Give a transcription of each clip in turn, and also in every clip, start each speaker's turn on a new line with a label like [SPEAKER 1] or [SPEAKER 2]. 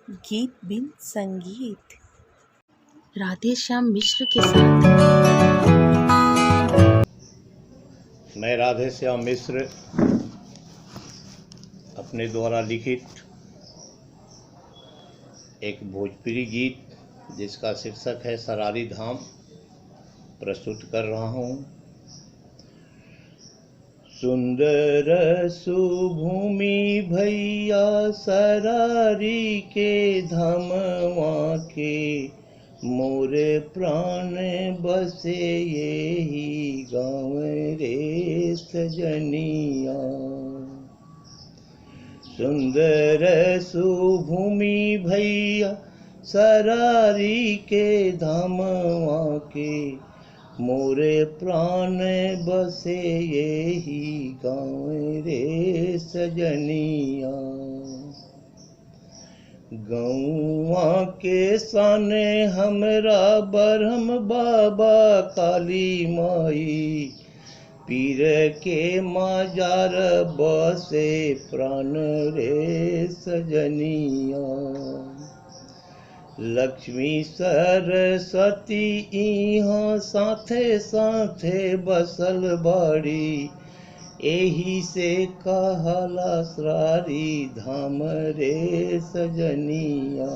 [SPEAKER 1] गीत बिन संगीत। राधे श्याम मिश्र के साथ।
[SPEAKER 2] मैं राधे श्याम मिश्र अपने द्वारा लिखित एक भोजपुरी गीत जिसका शीर्षक है सरारी धाम प्रस्तुत कर रहा हूँ। सुंदर सुभूमि भैया सरारी के धामवा के, मोरे प्राण बसे यही गाँव रे सजनिया। सुंदर सुभूमि भैया सरारी के धामवा के, मोरे प्राण बसे यही गाँव रे सजनिया। गौवा के साने हमरा बरहम बाबा काली माई, पीर के माजार बसे प्राण रे सजनिया। लक्ष्मी सरस्वती इहाँ साथे साथे बसल बाड़ी, एही से कहला सरारी धाम रे सजनिया।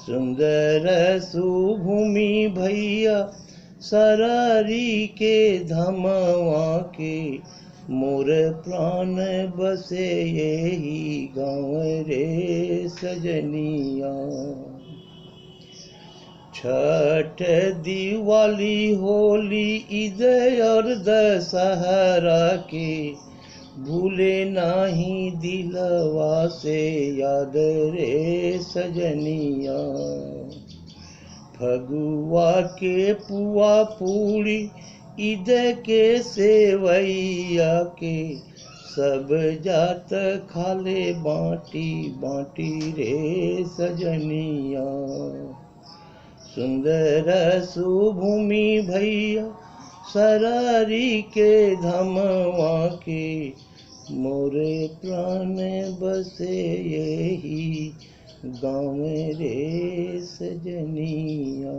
[SPEAKER 2] सुंदर सुभूमि भैया सरारी के धामवा के, मोर प्राण बसे यही गाँव रे सजनिया। छठ दिवाली होली ईद और दशहरा के, भूले नाही दिलवा से याद रे सजनिया। फगुआ के पुआ पूड़ी ईद के सेवैया के, सब जात खाले बाटी बाटी रे सजनिया। सुंदर सुभूमि भैया सरारी के धामवा के, मोरे प्राण बसे यही गाँव रे सजनिया।